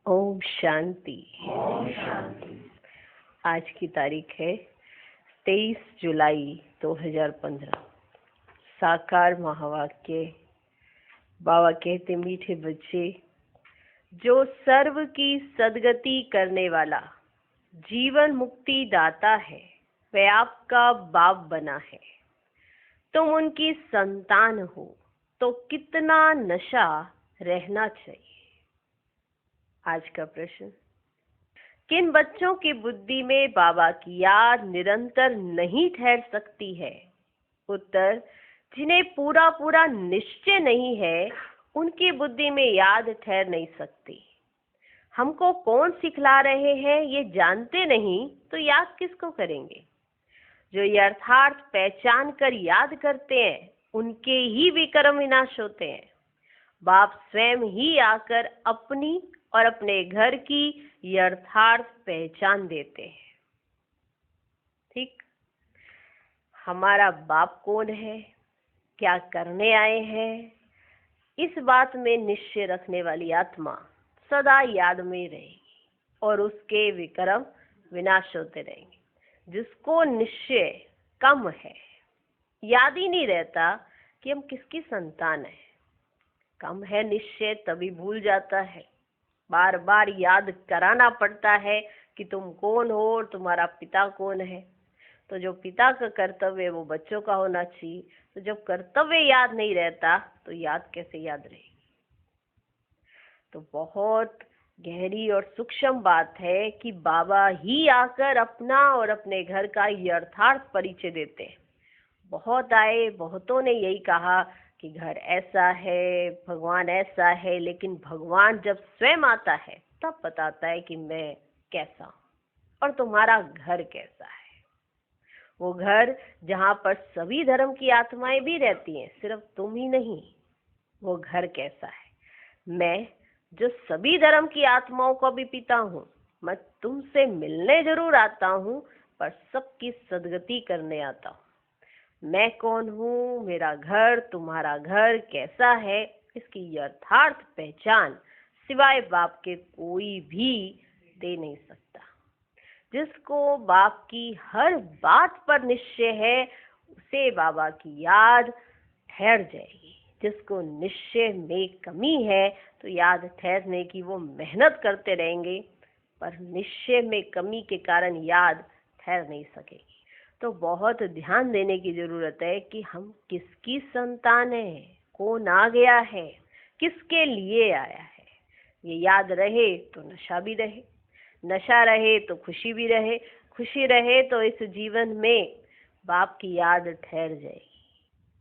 ओम शांति। ओम शांति। आज की तारीख है 23 जुलाई 2015। साकार महावाक्य। बाबा कहते, मीठे बच्चे, जो सर्व की सदगति करने वाला जीवन मुक्ति दाता है, वह आपका बाप बना है। तुम उनकी संतान हो तो कितना नशा रहना चाहिए। आज का प्रश्न, किन बच्चों की बुद्धि में बाबा की याद निरंतर नहीं ठहर सकती है? उत्तर, जिन्हें पूरा पूरा निश्चय नहीं है, उनकी बुद्धि में याद ठहर नहीं सकती। हमको कौन सिखला रहे हैं ये जानते नहीं तो याद किसको करेंगे? जो यथार्थ पहचान कर याद करते हैं, उनके ही विक्रम विनाश होते हैं। बाप स्वयं ही आकर अपनी और अपने घर की यथार्थ पहचान देते हैं। ठीक, हमारा बाप कौन है, क्या करने आए हैं, इस बात में निश्चय रखने वाली आत्मा सदा याद में रहेगी और उसके विक्रम विनाश होते रहेंगे। जिसको निश्चय कम है, याद ही नहीं रहता कि हम किसकी संतान है। कम है निश्चय, तभी भूल जाता है। बार बार याद कराना पड़ता है कि तुम कौन हो और तुम्हारा पिता कौन है। तो जो पिता का कर्तव्य वो बच्चों का होना चाहिए। तो जब कर्तव्य याद नहीं रहता तो याद कैसे याद रहेगी? तो बहुत गहरी और सूक्ष्म बात है कि बाबा ही आकर अपना और अपने घर का यथार्थ परिचय देते हैं। बहुत आए, बहुतों ने यही कहा कि घर ऐसा है, भगवान ऐसा है, लेकिन भगवान जब स्वयं आता है तब बताता है कि मैं कैसा हूँ और तुम्हारा घर कैसा है। वो घर जहाँ पर सभी धर्म की आत्माएं भी रहती हैं, सिर्फ तुम ही नहीं। वो घर कैसा है? मैं जो सभी धर्म की आत्माओं का भी पिता हूँ, मैं तुमसे मिलने जरूर आता हूँ, पर सबकी सदगति करने आता हूँ। मैं कौन हूँ, मेरा घर, तुम्हारा घर कैसा है, इसकी यथार्थ पहचान सिवाय बाप के कोई भी दे नहीं सकता। जिसको बाप की हर बात पर निश्चय है, उसे बाबा की याद ठहर जाएगी। जिसको निश्चय में कमी है तो याद ठहरने की वो मेहनत करते रहेंगे, पर निश्चय में कमी के कारण याद ठहर नहीं सकेगी। तो बहुत ध्यान देने की जरूरत है कि हम किसकी संतान है, कौन आ गया है, किसके लिए आया है। ये याद रहे तो नशा भी रहे, नशा रहे तो खुशी भी रहे, खुशी रहे तो इस जीवन में बाप की याद ठहर जाएगी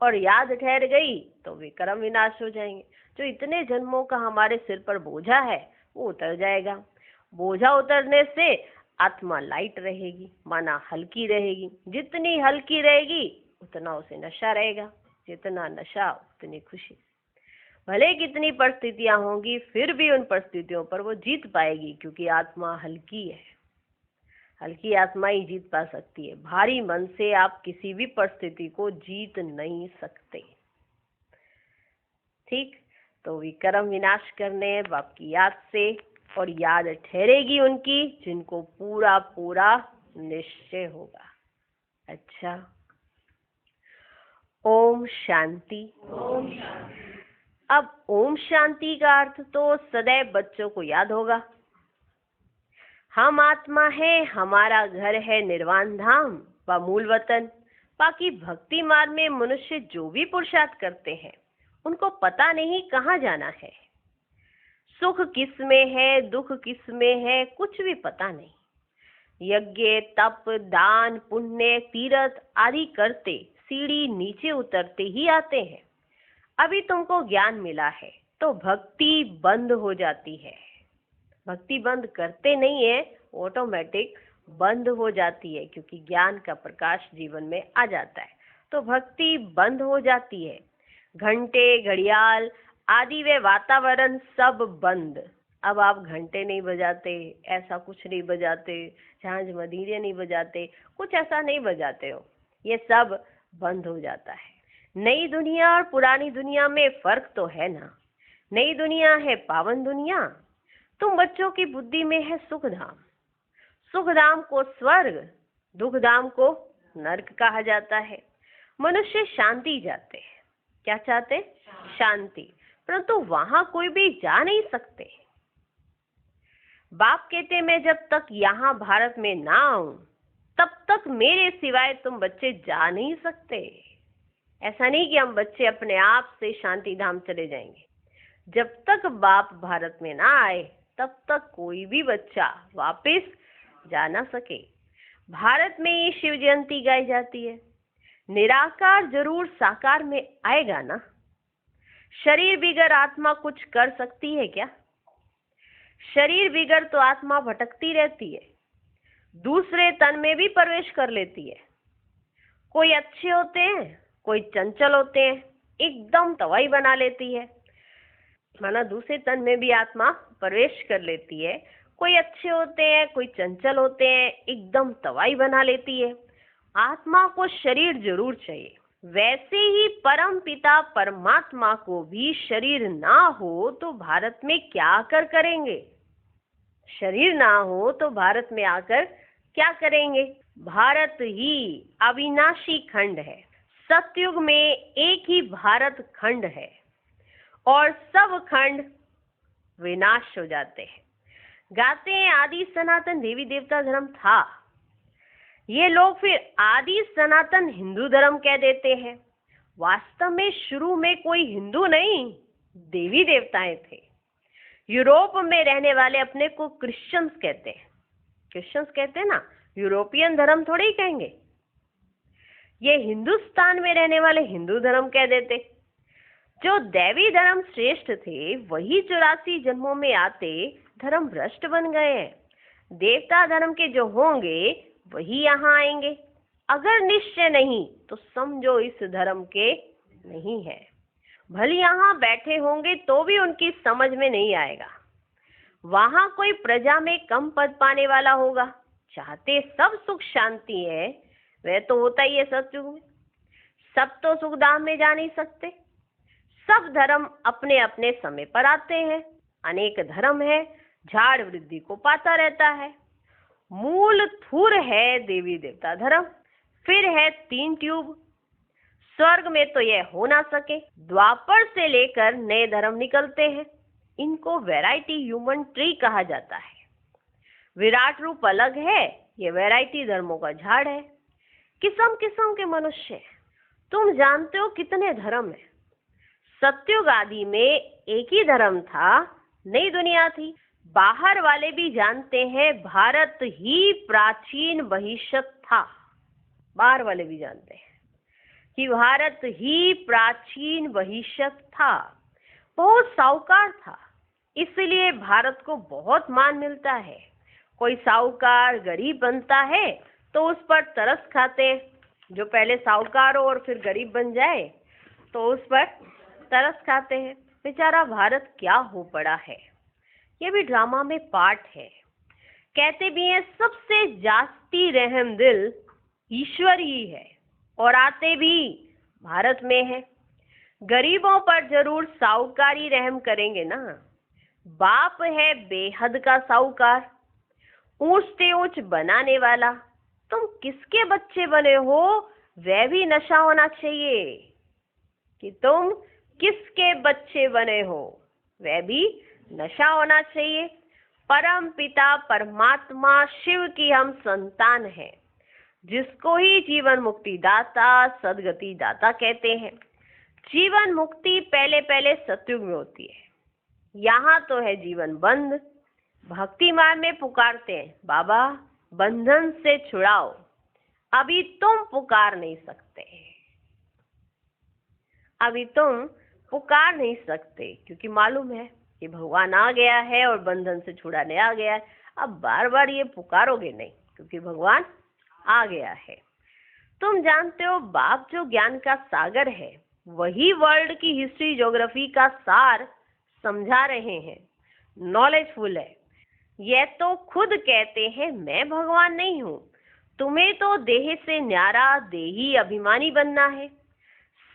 और याद ठहर गई तो विक्रम विनाश हो जाएंगे। जो इतने जन्मों का हमारे सिर पर बोझा है वो उतर जाएगा। बोझा उतरने से आत्मा लाइट रहेगी, माना हल्की रहेगी। जितनी हल्की रहेगी उतना उसे नशा रहेगा, जितना नशा उतनी खुशी। भले कितनी परिस्थितियां होंगी, फिर भी उन परिस्थितियों पर वो जीत पाएगी, क्योंकि आत्मा हल्की है। हल्की आत्मा ही जीत पा सकती है। भारी मन से आप किसी भी परिस्थिति को जीत नहीं सकते। ठीक, तो विक्रम विनाश करने बाप की याद से, और याद ठहरेगी उनकी जिनको पूरा पूरा निश्चय होगा। अच्छा, ओम शांति। ओम शांति। अब ओम शांति का अर्थ तो सदैव बच्चों को याद होगा। हम आत्मा है, हमारा घर है निर्वाण धाम व मूल वतन। बाकी भक्ति मार्ग में मनुष्य जो भी पुरुषार्थ करते हैं, उनको पता नहीं कहाँ जाना है। सुख किस में है, दुख किस में है, कुछ भी पता नहीं। यज्ञ, तप, दान, पुण्य, तीर्थ आदि करते सीढ़ी नीचे उतरते ही आते हैं। अभी तुमको ज्ञान मिला है तो भक्ति बंद हो जाती है। भक्ति बंद करते नहीं है, ऑटोमेटिक बंद हो जाती है, क्योंकि ज्ञान का प्रकाश जीवन में आ जाता है तो भक्ति बंद हो जाती है। घंटे, घड़ियाल आदि वे वातावरण सब बंद। अब आप घंटे नहीं बजाते, ऐसा कुछ नहीं बजाते, झांझ मदीरे नहीं बजाते, कुछ ऐसा नहीं बजाते हो, ये सब बंद हो जाता है। नई दुनिया और पुरानी दुनिया में फर्क तो है ना। नई दुनिया है पावन दुनिया, तुम बच्चों की बुद्धि में है सुख धाम। सुख धाम को स्वर्ग, दुख धाम को नरक कहा जाता है। मनुष्य शांति चाहते हैं। क्या चाहते? शांति। परंतु वहां कोई भी जा नहीं सकते। बाप कहते मैं जब तक यहाँ भारत में ना आऊं तब तक मेरे सिवाय तुम बच्चे जा नहीं सकते। ऐसा नहीं कि हम बच्चे अपने आप से शांति धाम चले जाएंगे। जब तक बाप भारत में ना आए तब तक कोई भी बच्चा वापस जा ना सके। भारत में ये शिव जयंती गाई जाती है। निराकार जरूर साकार में आएगा ना। शरीर बिगर आत्मा कुछ कर सकती है क्या? शरीर बिगर तो आत्मा भटकती रहती है, दूसरे तन में भी प्रवेश कर लेती है। कोई अच्छे होते हैं, कोई चंचल होते हैं, एकदम तवाई बना लेती है। माना दूसरे तन में भी आत्मा प्रवेश कर लेती है। कोई अच्छे होते हैं, कोई चंचल होते हैं, एकदम तवाई बना लेती है। आत्मा को शरीर जरूर चाहिए। वैसे ही परम पिता परमात्मा को भी शरीर ना हो तो भारत में क्या आकर करेंगे? शरीर ना हो तो भारत में आकर क्या करेंगे? भारत ही अविनाशी खंड है। सतयुग में एक ही भारत खंड है और सब खंड विनाश हो जाते हैं। गाते हैं आदि सनातन देवी देवता धर्म था। ये लोग फिर आदि सनातन हिंदू धर्म कह देते हैं। वास्तव में शुरू में कोई हिंदू नहीं, देवी देवताएं थे। यूरोप में रहने वाले अपने को क्रिश्चियंस कहते हैं। क्रिश्चियंस कहते हैं ना, यूरोपियन धर्म थोड़े ही कहेंगे। ये हिंदुस्तान में रहने वाले हिंदू धर्म कह देते। जो दैवी धर्म श्रेष्ठ थे वही 84 जन्मों में आते धर्म भ्रष्ट बन गए हैं। देवता धर्म के जो होंगे वही यहाँ आएंगे। अगर निश्चय नहीं तो समझो इस धर्म के नहीं है। भले यहाँ बैठे होंगे तो भी उनकी समझ में नहीं आएगा। वहां कोई प्रजा में कम पद पाने वाला होगा। चाहते सब सुख शांति है, वह तो होता ही है सतयुग में। सब तो सुख धाम में जा नहीं सकते। सब धर्म अपने अपने समय पर आते हैं। अनेक धर्म है, झाड़ वृद्धि को पाता रहता है। मूल थूर है देवी देवता धर्म, फिर है 3 ट्यूब। स्वर्ग में तो यह हो ना सके। द्वापर से लेकर नए धर्म निकलते हैं। इनको वैरायटी ह्यूमन ट्री कहा जाता है। विराट रूप अलग है, ये वैरायटी धर्मों का झाड़ है। किस्म किस्म के मनुष्य। तुम जानते हो कितने धर्म है? सतयुग आदि में एक ही धर्म था, नई दुनिया थी। बाहर वाले भी जानते हैं भारत ही प्राचीन भविष्यत था। बाहर वाले भी जानते हैं कि भारत ही प्राचीन भविष्यत था। बहुत साहूकार था, इसलिए भारत को बहुत मान मिलता है। कोई साहूकार गरीब बनता है तो उस पर तरस खाते हैं। जो पहले साहूकार हो और फिर गरीब बन जाए तो उस पर तरस खाते हैं। बेचारा भारत क्या हो पड़ा है। ये भी ड्रामा में पार्ट है। कहते भी हैं सबसे जास्ती रहम दिल ईश्वर ही है और आते भी भारत में है। गरीबों पर जरूर साहूकारी रहम करेंगे ना। बाप है बेहद का साहूकार, ऊंच से ऊंच बनाने वाला। तुम किसके बच्चे बने हो वह भी नशा होना चाहिए कि तुम किसके बच्चे बने हो, वह भी नशा होना चाहिए। परम पिता परमात्मा शिव की हम संतान हैं, जिसको ही जीवन मुक्ति दाता सदगति दाता कहते हैं। जीवन मुक्ति पहले पहले सतयुग में होती है। यहाँ तो है जीवन बंद। भक्ति मार्ग में पुकारते हैं बाबा बंधन से छुड़ाओ। अभी तुम पुकार नहीं सकते, अभी तुम पुकार नहीं सकते, क्योंकि मालूम है कि भगवान आ गया है और बंधन से छुड़ाने आ गया है। अब बार बार ये पुकारोगे नहीं, क्योंकि भगवान आ गया है। तुम जानते हो बाप जो ज्ञान का सागर है वही वर्ल्ड की हिस्ट्री ज्योग्राफी का सार समझा रहे हैं। नॉलेजफुल है। यह तो खुद कहते हैं मैं भगवान नहीं हूँ। तुम्हें तो देह से न्यारा देही अभिमानी बनना है।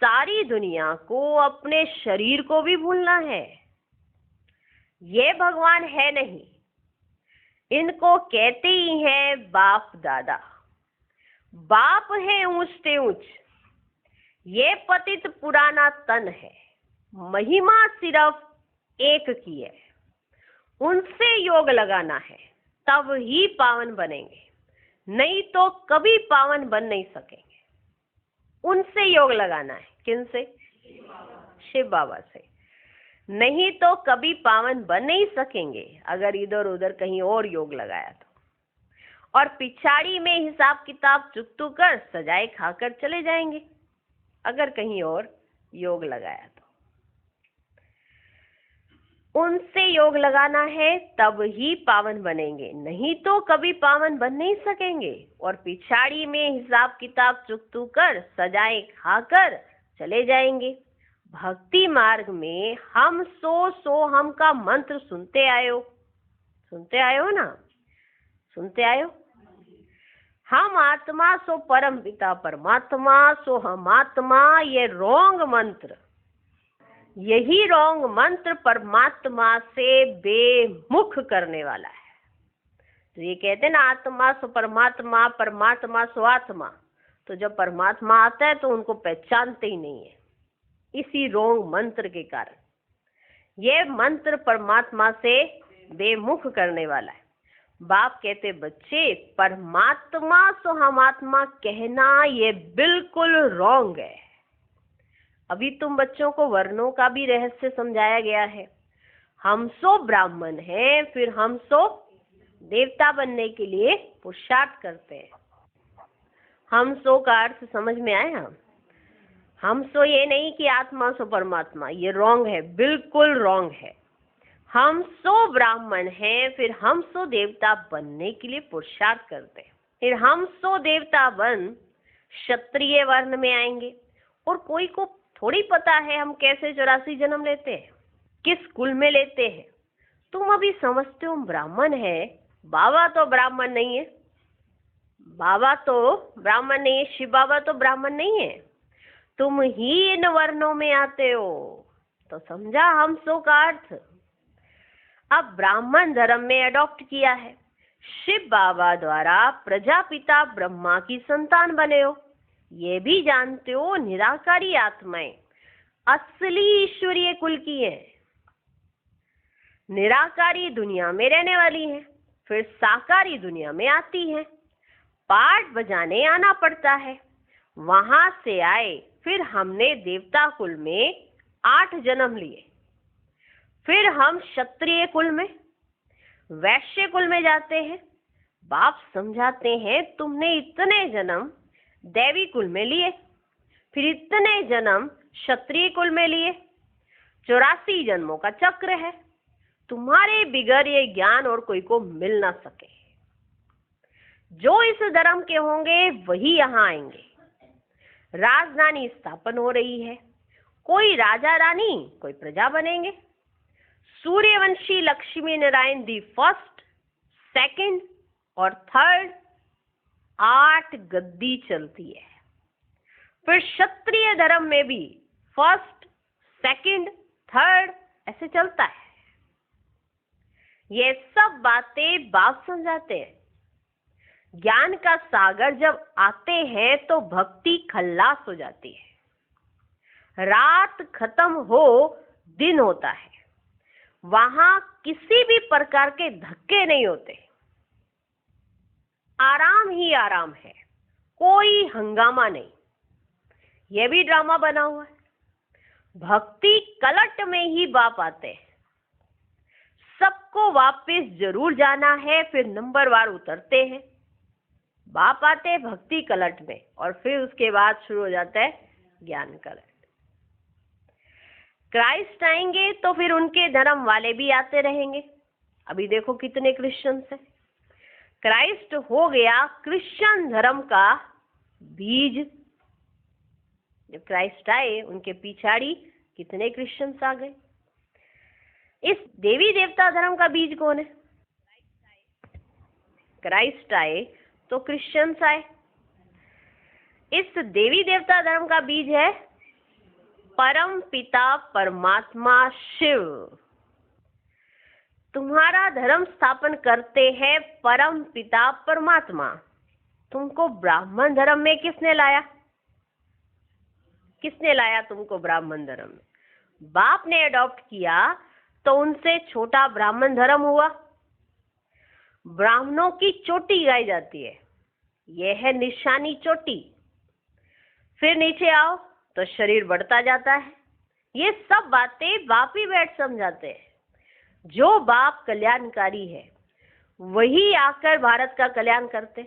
सारी दुनिया को अपने शरीर को भी भूलना है। ये भगवान है नहीं, इनको कहते ही है बाप दादा। बाप है ऊंचते ऊंच, ये पतित पुराना तन है, महिमा सिर्फ एक की है। उनसे योग लगाना है, तब ही पावन बनेंगे, नहीं तो कभी पावन बन नहीं सकेंगे। उनसे योग लगाना है, किनसे? शिव बाबा से, नहीं तो कभी पावन बन नहीं सकेंगे अगर इधर उधर कहीं और योग लगाया तो। और पिछाड़ी में हिसाब किताब चुकतू कर सजाए खाकर चले जाएंगे अगर कहीं और योग लगाया तो। उनसे योग लगाना है, तब ही पावन बनेंगे, नहीं तो कभी पावन बन नहीं सकेंगे। और पिछाड़ी में हिसाब किताब चुकतू कर सजाए खाकर चले जाएंगे। भक्ति मार्ग में हम सो हम का मंत्र सुनते आयो ना, सुनते आयो। हम आत्मा सो परम पिता परमात्मा सो हम आत्मा, ये रॉन्ग मंत्र, यही रॉन्ग मंत्र परमात्मा से बेमुख करने वाला है। तो ये कहते हैं ना, आत्मा सो परमात्मा, परमात्मा सो आत्मा। तो जब परमात्मा आता है तो उनको पहचानते ही नहीं है, इसी रॉन्ग मंत्र के कारण। ये मंत्र परमात्मा से बेमुख करने वाला है। बाप कहते बच्चे, परमात्मा सो हम आत्मा कहना ये बिल्कुल रॉन्ग है। अभी तुम बच्चों को वर्णों का भी रहस्य समझाया गया है। हम सो ब्राह्मण हैं, फिर हम सो देवता बनने के लिए पुरुषार्थ करते हैं। हम सो का अर्थ समझ में आया? हम सो ये नहीं कि आत्मा सो परमात्मा, ये रॉन्ग है, बिल्कुल रॉन्ग है। हम सो ब्राह्मण हैं, फिर हम सो देवता बनने के लिए पुरुषार्थ करते हैं। फिर हम सो देवता बन क्षत्रिय वर्ण में आएंगे। और कोई को थोड़ी पता है हम कैसे 84 जन्म लेते हैं, किस कुल में लेते हैं। तुम अभी समझते हो ब्राह्मण है, बाबा तो ब्राह्मण नहीं है, बाबा तो ब्राह्मण नहीं है, शिव बाबा तो ब्राह्मण नहीं है, तुम ही इन वर्णों में आते हो। तो समझा हम सो का अर्थ। अब ब्राह्मण धर्म में अडॉप्ट किया है, शिव बाबा द्वारा प्रजापिता ब्रह्मा की संतान बने हो। ये भी जानते हो निराकारी आत्माएं असली ईश्वरीय कुल की है, निराकारी दुनिया में रहने वाली है, फिर साकारी दुनिया में आती है। पाठ बजाने आना पड़ता है, वहां से आए। फिर हमने देवता कुल में 8 जन्म लिए, फिर हम क्षत्रिय कुल में, वैश्य कुल में जाते हैं। बाप समझाते हैं तुमने इतने जन्म दैवी कुल में लिए, फिर इतने जन्म क्षत्रिय कुल में लिए, 84 जन्मों का चक्र है। तुम्हारे बिगड़ ये ज्ञान और कोई को मिल ना सके। जो इस धर्म के होंगे वही यहाँ आएंगे। राजधानी स्थापन हो रही है, कोई राजा रानी, कोई प्रजा बनेंगे। Suryavanshi Lakshmi Narayan the first, second और थर्ड 8 गद्दी चलती है। फिर क्षत्रिय धर्म में भी फर्स्ट, सेकंड, थर्ड ऐसे चलता है। ये सब बातें बाप समझाते हैं। ज्ञान का सागर जब आते हैं तो भक्ति खल्लास हो जाती है। रात खत्म हो दिन होता है, वहां किसी भी प्रकार के धक्के नहीं होते, आराम ही आराम है, कोई हंगामा नहीं। यह भी ड्रामा बना हुआ है। भक्ति कलट में ही बाप आते हैं, सबको वापस जरूर जाना है, फिर नंबरवार उतरते हैं। बाप आते हैं भक्ति कलट में और फिर उसके बाद शुरू हो जाता है ज्ञान कलट। क्राइस्ट आएंगे तो फिर उनके धर्म वाले भी आते रहेंगे। अभी देखो कितने क्रिश्चियंस हैं। क्राइस्ट हो गया क्रिश्चियन धर्म का बीज। जब क्राइस्ट आए उनके पिछाड़ी कितने क्रिश्चियंस आ गए। इस देवी देवता धर्म का बीज कौन है? क्राइस्ट आए तो क्रिश्चियंस आए। इस देवी देवता धर्म का बीज है परम पिता परमात्मा शिव। तुम्हारा धर्म स्थापन करते हैं परम पिता परमात्मा। तुमको ब्राह्मण धर्म में किसने लाया? किसने लाया तुमको ब्राह्मण धर्म में? बाप ने अडॉप्ट किया तो उनसे छोटा ब्राह्मण धर्म हुआ। ब्राह्मणों की चोटी गाई जाती है, यह है निशानी चोटी। फिर नीचे आओ तो शरीर बढ़ता जाता है। ये सब बातें बाप ही बैठ समझाते हैं। जो बाप कल्याणकारी है वही आकर भारत का कल्याण करते।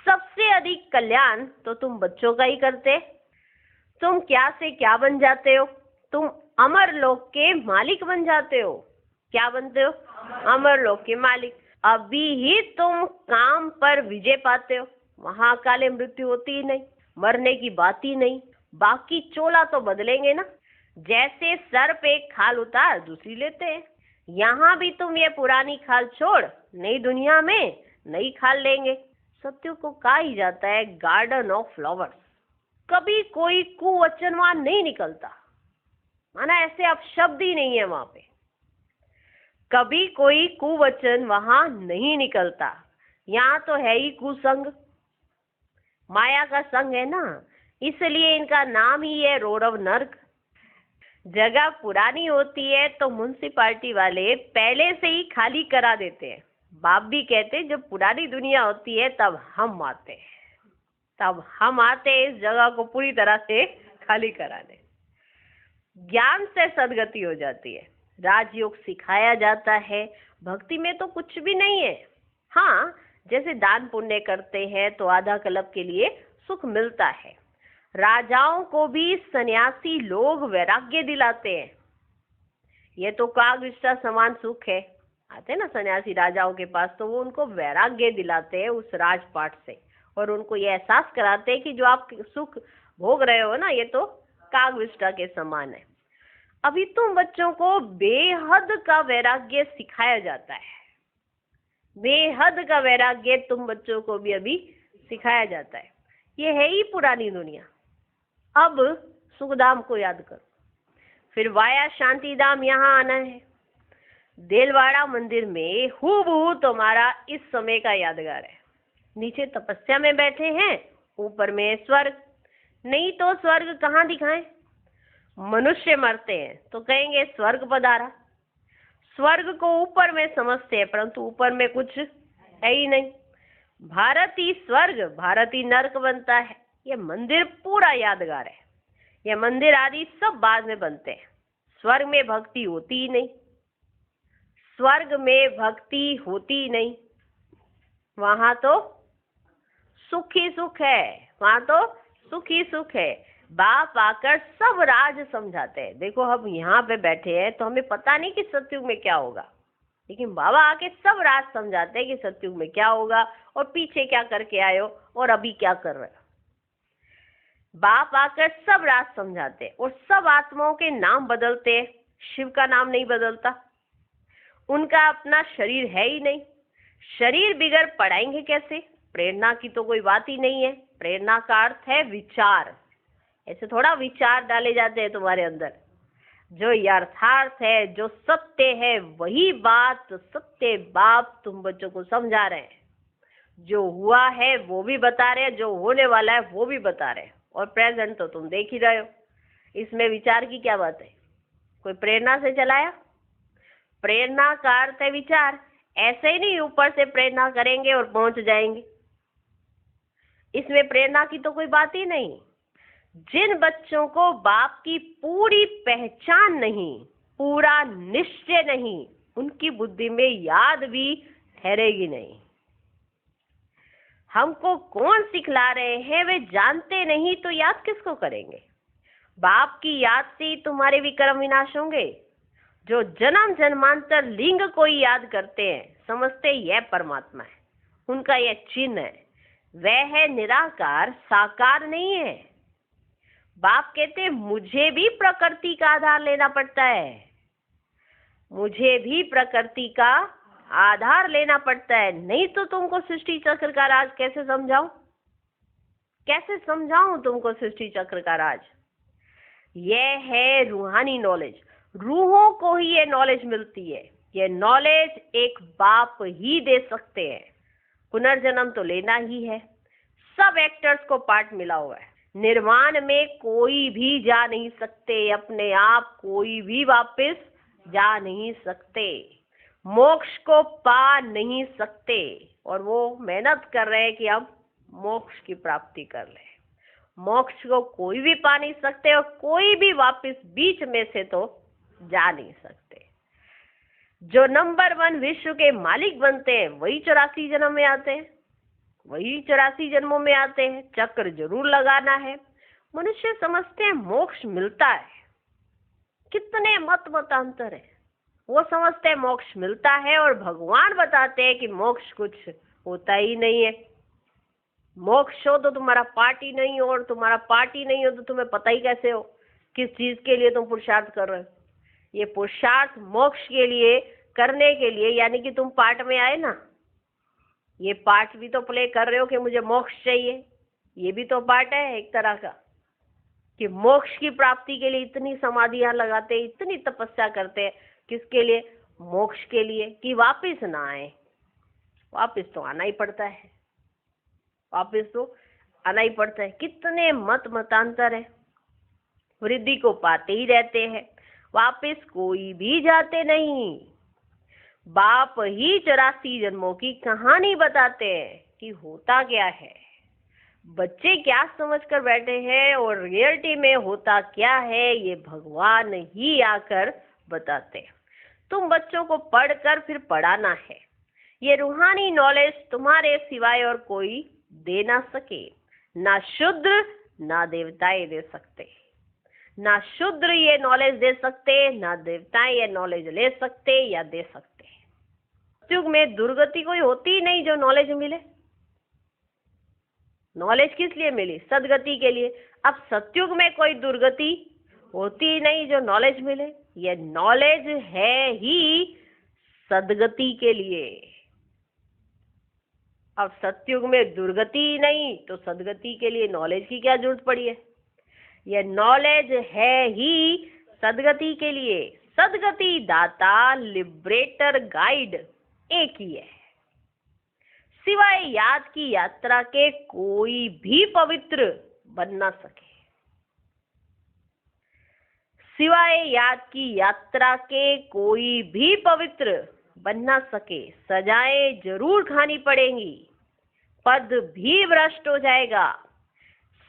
सबसे अधिक कल्याण तो तुम बच्चों का ही करते। तुम क्या से क्या बन जाते हो? तुम अमर लोक के मालिक बन जाते हो। क्या बनते हो? अमर लोक के मालिक। अभी ही तुम काम पर विजय पाते हो, वहां काले मृत्यु होती ही नहीं, मरने की बात ही नहीं। बाकी चोला तो बदलेंगे ना, जैसे सर पे खाल उतार दूसरी लेते हैं। यहाँ भी तुम ये पुरानी खाल छोड़ नई दुनिया में नई खाल लेंगे। सत्य को कहा ही जाता है गार्डन ऑफ फ्लावर्स। कभी कोई कुवचन वहां नहीं निकलता, माना ऐसे अब शब्द ही नहीं है वहां पे। कभी कोई कुवचन वहां नहीं निकलता। यहाँ तो है ही कुसंग, माया का संग है ना, इसलिए इनका नाम ही है रौरव नर्क। जगह पुरानी होती है तो म्युनिसिपालिटी वाले पहले से ही खाली करा देते हैं। बाप भी कहते हैं जब पुरानी दुनिया होती है तब हम आते हैं, तब हम आते हैं इस जगह को पूरी तरह से खाली कराने। ज्ञान से सदगति हो जाती है, राजयोग सिखाया जाता है। भक्ति में तो कुछ भी नहीं है। हाँ, जैसे दान पुण्य करते हैं तो आधा कल्प के लिए सुख मिलता है। राजाओं को भी सन्यासी लोग वैराग्य दिलाते हैं। ये तो कागविष्टा समान सुख है। आते ना सन्यासी राजाओं के पास तो वो उनको वैराग्य दिलाते हैं उस राजपाट से, और उनको ये एहसास कराते हैं कि जो आप सुख भोग रहे हो ना, ये तो कागविष्टा के समान है। अभी तुम बच्चों को बेहद का वैराग्य सिखाया जाता है। बेहद का वैराग्य तुम बच्चों को भी अभी सिखाया जाता है। ये है ही पुरानी दुनिया। अब सुखधाम को याद करो, फिर वाया शांतिधाम यहाँ आना है। देलवाड़ा मंदिर में हूबहू तुम्हारा इस समय का यादगार है। नीचे तपस्या में बैठे हैं, ऊपर में स्वर्ग। नहीं तो स्वर्ग कहाँ दिखाएं? मनुष्य मरते हैं तो कहेंगे स्वर्ग पधारा। स्वर्ग को ऊपर में समझते हैं, परंतु ऊपर में कुछ है ही नहीं। भारत ही स्वर्ग, भारत ही नर्क बनता है। ये मंदिर पूरा यादगार है। ये मंदिर आदि सब बाद में बनते हैं। स्वर्ग में भक्ति होती ही नहीं, स्वर्ग में भक्ति होती ही नहीं। वहां तो सुख ही सुख है, वहां तो सुख ही सुख है। बाप आकर सब राज समझाते हैं। देखो हम यहाँ पे बैठे हैं तो हमें पता नहीं कि सतयुग में क्या होगा, लेकिन बाबा आके सब राज समझाते हैं कि सतयुग में क्या होगा और पीछे क्या करके आए हो और अभी क्या कर रहे हो। बाप आकर सब राज समझाते हैं और सब आत्माओं के नाम बदलते हैं। शिव का नाम नहीं बदलता, उनका अपना शरीर है ही नहीं। शरीर बिगड़ पढ़ाएंगे कैसे? प्रेरणा की तो कोई बात ही नहीं है। प्रेरणा का अर्थ है विचार। ऐसे थोड़ा विचार डाले जाते हैं तुम्हारे अंदर। जो यथार्थ है, जो सत्य है, वही बात सत्य बाप तुम बच्चों को समझा रहे हैं। जो हुआ है वो भी बता रहे हैं, जो होने वाला है वो भी बता रहे हैं, और प्रेजेंट तो तुम देख ही रहे हो। इसमें विचार की क्या बात है? कोई प्रेरणा से चलाया? प्रेरणा का अर्थ है विचार। ऐसे ही नहीं ऊपर से प्रेरणा करेंगे और पहुंच जाएंगे। इसमें प्रेरणा की तो कोई बात ही नहीं। जिन बच्चों को बाप की पूरी पहचान नहीं, पूरा निश्चय नहीं, उनकी बुद्धि में याद भी ठहरेगी नहीं। हमको कौन सिखला रहे हैं वे जानते नहीं तो याद किसको करेंगे? बाप की याद से ही तुम्हारे विक्रम विनाश होंगे। जो जन्म जन्मांतर लिंग को ही याद करते हैं, समझते यह परमात्मा है, उनका यह चिन्ह है, वह है निराकार, साकार नहीं है। बाप कहते मुझे भी प्रकृति का आधार लेना पड़ता है, मुझे भी प्रकृति का आधार लेना पड़ता है, नहीं तो तुमको सृष्टि चक्र का राज कैसे समझाऊं? कैसे समझाऊं तुमको सृष्टि चक्र का राज? यह है रूहानी नॉलेज। रूहों को ही ये नॉलेज मिलती है। ये नॉलेज एक बाप ही दे सकते हैं। पुनर्जन्म तो लेना ही है। सब एक्टर्स को पार्ट मिला हुआ है। निर्वाण में कोई भी जा नहीं सकते, अपने आप कोई भी वापस जा नहीं सकते, मोक्ष को पा नहीं सकते। और वो मेहनत कर रहे हैं कि हम मोक्ष की प्राप्ति कर लें। मोक्ष को कोई भी पा नहीं सकते और कोई भी वापस बीच में से तो जा नहीं सकते। जो नंबर 1 विश्व के मालिक बनते हैं वही 84 जन्म में आते हैं, वही 84 जन्मों में आते हैं। चक्र जरूर लगाना है। मनुष्य समझते हैं मोक्ष मिलता है। कितने मतांतर है। वो समझते हैं मोक्ष मिलता है और भगवान बताते हैं कि मोक्ष कुछ होता ही नहीं है। मोक्ष हो तो तुम्हारा पार्ट ही नहीं हो, और तुम्हारा पार्ट ही नहीं हो तो तुम्हें पता ही कैसे हो किस चीज के लिए तुम पुरुषार्थ कर रहे हो। ये पुरुषार्थ मोक्ष के लिए करने के लिए, यानी कि तुम पार्ट में आए ना, ये पार्ट भी तो प्ले कर रहे हो कि मुझे मोक्ष चाहिए। ये भी तो पार्ट है एक तरह का, कि मोक्ष की प्राप्ति के लिए इतनी समाधियां लगाते हैं, इतनी तपस्या करते हैं। किसके लिए? मोक्ष के लिए, कि वापिस ना आए। वापिस तो आना ही पड़ता है, वापिस तो आना ही पड़ता है। कितने मतांतर है। वृद्धि को पाते ही रहते हैं, वापिस कोई भी जाते नहीं। बाप ही 84 जन्मों की कहानी बताते हैं कि होता क्या है, बच्चे क्या समझकर बैठे हैं और रियलिटी में होता क्या है, ये भगवान ही आकर बताते हैं। तुम बच्चों को पढ़कर फिर पढ़ाना है। ये रूहानी नॉलेज तुम्हारे सिवाय और कोई दे ना सके। ना शूद्र ना देवताएं दे सकते। ना शूद्र ये नॉलेज दे सकते, ना देवताएं ये नॉलेज ले सकते या दे सकते। सतयुग में दुर्गति कोई होती ही नहीं जो नॉलेज मिले। नॉलेज किस लिए मिली? सदगति के लिए। अब सतयुग में कोई दुर्गति होती ही नहीं जो नॉलेज मिले। ये नॉलेज है ही सदगति के लिए। अब सतयुग में दुर्गति ही नहीं तो सदगति के लिए नॉलेज की क्या जरूरत पड़ी है? यह नॉलेज है ही सदगति के लिए। सदगति दाता, लिबरेटर, गाइड एक ही है। सिवाय याद की यात्रा के कोई भी पवित्र बन ना सके। सिवाय याद की यात्रा के कोई भी पवित्र बन ना सके। सजाएं जरूर खानी पड़ेंगी, पद भी भ्रष्ट हो जाएगा।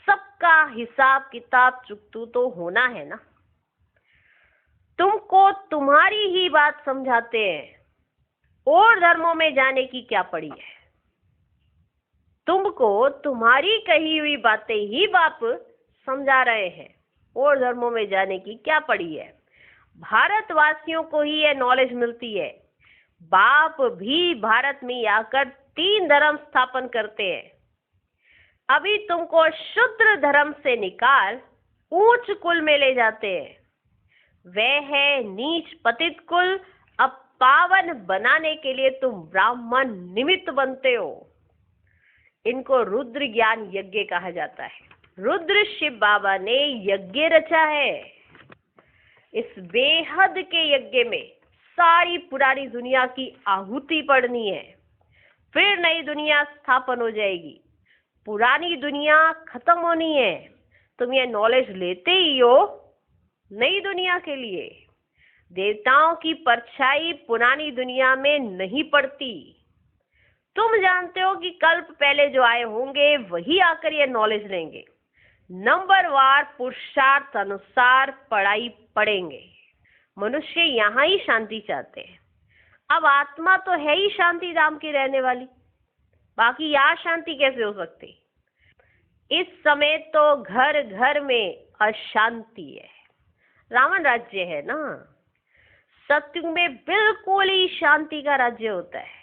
सबका हिसाब किताब चुकतू तो होना है ना। तुमको तुम्हारी ही बात समझाते हैं, और धर्मों में जाने की क्या पड़ी है। तुमको तुम्हारी कही हुई बातें ही बाप समझा रहे हैं, और धर्मों में जाने की क्या पड़ी है। भारतवासियों को ही यह नॉलेज मिलती है। बाप भी भारत में आकर 3 धर्म स्थापन करते हैं। अभी तुमको शूद्र धर्म से निकाल उच्च कुल में ले जाते हैं। वह है नीच पतित कुल। अब पावन बनाने के लिए तुम ब्राह्मण निमित्त बनते हो। इनको रुद्र ज्ञान यज्ञ कहा जाता है। रुद्र शिव बाबा ने यज्ञ रचा है। इस बेहद के यज्ञ में सारी पुरानी दुनिया की आहुति पड़नी है, फिर नई दुनिया स्थापन हो जाएगी। पुरानी दुनिया खत्म होनी है। तुम ये नॉलेज लेते ही हो नई दुनिया के लिए। देवताओं की परछाई पुरानी दुनिया में नहीं पड़ती। तुम जानते हो कि कल्प पहले जो आए होंगे वही आकर ये नॉलेज लेंगे। नंबरवार पुरुषार्थ अनुसार पढ़ाई पढ़ेंगे। मनुष्य यहाँ ही शांति चाहते हैं। अब आत्मा तो है ही शांति धाम की रहने वाली, बाकी यहाँ शांति कैसे हो सकती? इस समय तो घर घर में अशांति है। रावण राज्य है ना। सत्युग में बिल्कुल ही शांति का राज्य होता है।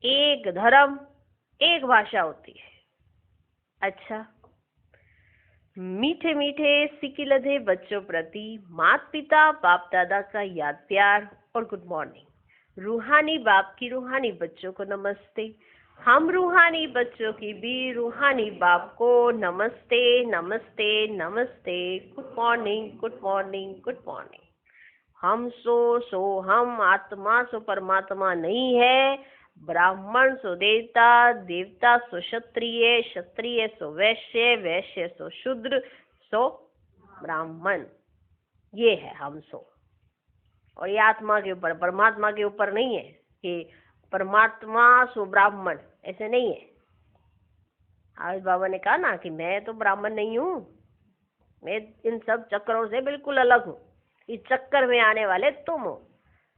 एक धर्म, एक भाषा होती है। अच्छा, मीठे मीठे सिकिलधे बच्चों प्रति माता पिता बाप दादा का याद प्यार और गुड मॉर्निंग। रूहानी बाप की रूहानी बच्चों को नमस्ते। हम रूहानी बच्चों की भी रूहानी बाप को नमस्ते नमस्ते नमस्ते। Good morning good morning good morning. हम सो हम, आत्मा सो परमात्मा नहीं है, ब्राह्मण सो देवता, देवता सो क्षत्रिय, क्षत्रिय सो वैश्य, वैश्य सो शूद्र, सो ब्राह्मण। ये है हम सो। और ये आत्मा के ऊपर, परमात्मा के ऊपर नहीं है कि परमात्मा सो ब्राह्मण, ऐसे नहीं है। आज बाबा ने कहा ना कि मैं तो ब्राह्मण नहीं हूँ, मैं इन सब चक्रों से बिल्कुल अलग हूँ, इस चक्कर में आने वाले तुम हो।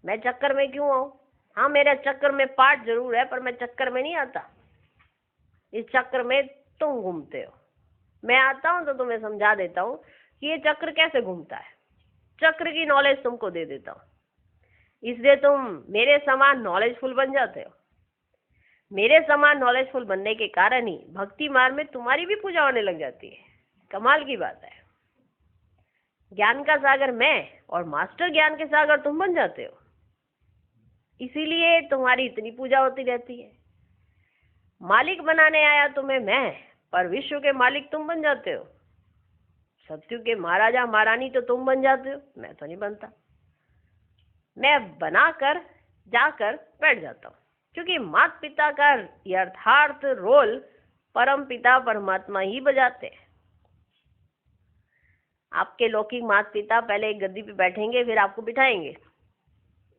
मैं चक्कर में क्यों आऊँ? हाँ, मेरे चक्कर में पार्ट जरूर है, पर मैं चक्कर में नहीं आता। इस चक्र में तुम घूमते हो। मैं आता हूँ तो तुम्हें समझा देता हूँ कि ये चक्र कैसे घूमता है, चक्र की नॉलेज तुमको दे देता हूँ, इसलिए तुम मेरे समान नॉलेजफुल बन जाते हो। मेरे समान नॉलेजफुल बनने के कारण ही भक्ति मार्ग में तुम्हारी भी पूजा होने लग जाती है। कमाल की बात है। ज्ञान का सागर मैं और मास्टर ज्ञान के सागर तुम बन जाते हो, इसीलिए तुम्हारी इतनी पूजा होती रहती है। मालिक बनाने आया तुम्हें मैं, पर विश्व के मालिक तुम बन जाते हो। सत्यु के महाराजा महारानी तो तुम बन जाते हो, मैं तो नहीं बनता। मैं बनाकर जाकर बैठ जाता हूँ, क्योंकि माता पिता का यथार्थ रोल परम पिता परमात्मा ही बजाते हैं। आपके लौकिक माता पिता पहले एक गद्दी पे बैठेंगे, फिर आपको बिठाएंगे,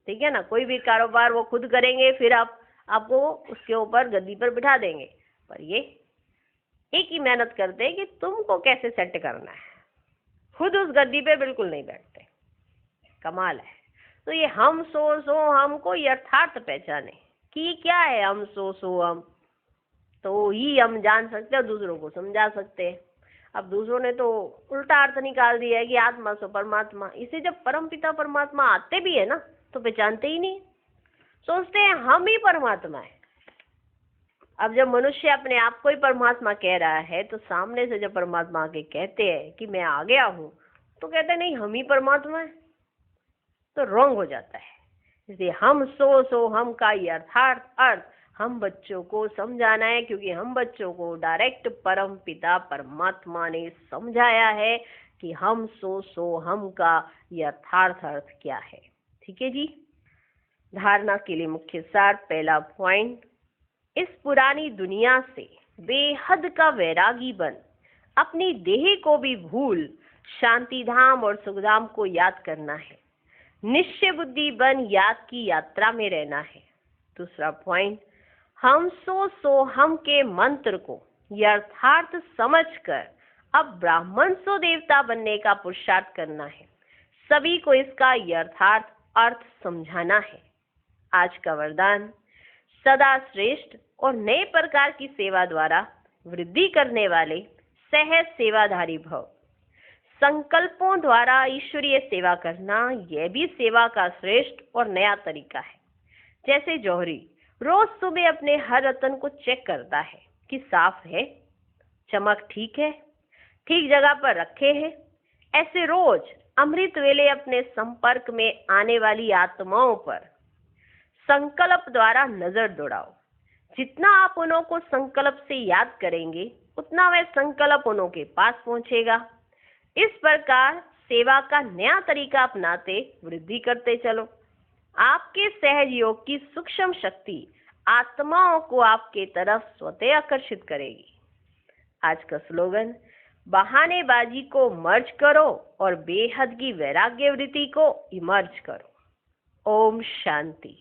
ठीक है ना। कोई भी कारोबार वो खुद करेंगे, फिर आपको उसके ऊपर गद्दी पर बिठा देंगे। पर ये एक ही मेहनत करते हैं कि तुमको कैसे सेट करना है, खुद उस गद्दी पे बिल्कुल नहीं बैठते। कमाल है। तो ये हम सो हमको यथार्थ पहचाने कि ये क्या है हम सो हम, तो ही हम जान सकते हैं, दूसरों को समझा सकते हैं। अब दूसरों ने तो उल्टा अर्थ निकाल दिया है कि आत्मा सो परमात्मा। इसे जब परम पिता परमात्मा आते भी है ना, तो पहचानते ही नहीं, सोचते हैं हम ही परमात्मा है। अब जब मनुष्य अपने आप को ही परमात्मा कह रहा है, तो सामने से जब परमात्मा आके कहते हैं कि मैं आ गया हूँ, तो कहते हैं नहीं हम ही परमात्मा है, तो रॉन्ग हो जाता है। इसलिए हम सो हम का यथार्थ अर्थ हम बच्चों को समझाना है, क्योंकि हम बच्चों को डायरेक्ट परम पिता परमात्मा ने समझाया है कि हम सो हम का यथार्थ अर्थ क्या है। ठीक है जी। धारणा के लिए मुख्य सार, पहला पॉइंट, इस पुरानी दुनिया से बेहद का वैरागी बन अपनी देह को भी भूल शांति धाम और सुखधाम को याद करना है। निश्चय बुद्धि बन याद की यात्रा में रहना है। दूसरा पॉइंट, हम सो हम के मंत्र को यथार्थ समझकर अब ब्राह्मण सो देवता बनने का पुरुषार्थ करना है। सभी को इसका यथार्थ अर्थ समझाना है। आज का वरदान, सदा श्रेष्ठ और नए प्रकार की सेवा द्वारा वृद्धि करने वाले सहज सेवाधारी भव। संकल्पों द्वारा ईश्वरीय सेवा करना, यह भी सेवा का श्रेष्ठ और नया तरीका है। जैसे जौहरी रोज सुबह अपने हर रतन को चेक करता है कि साफ है, चमक ठीक है, ठीक जगह पर रखे हैं, ऐसे रोज अमृत वेले अपने संपर्क में आने वाली आत्माओं पर संकल्प द्वारा नजर दौड़ाओ। जितना आप उन्हों को संकल्प से याद करेंगे, उतना वह संकल्प उन्हों के पास पहुंचेगा। इस प्रकार सेवा का नया तरीका अपनाते वृद्धि करते चलो। आपके सहज योग की सूक्ष्म शक्ति आत्माओं को आपके तरफ स्वतः आकर्षित करेगी। आज का स्लोगन, बहानेबाजी को मर्ज करो और बेहद की वैराग्य वृत्ति को इमर्ज करो। ओम शांति।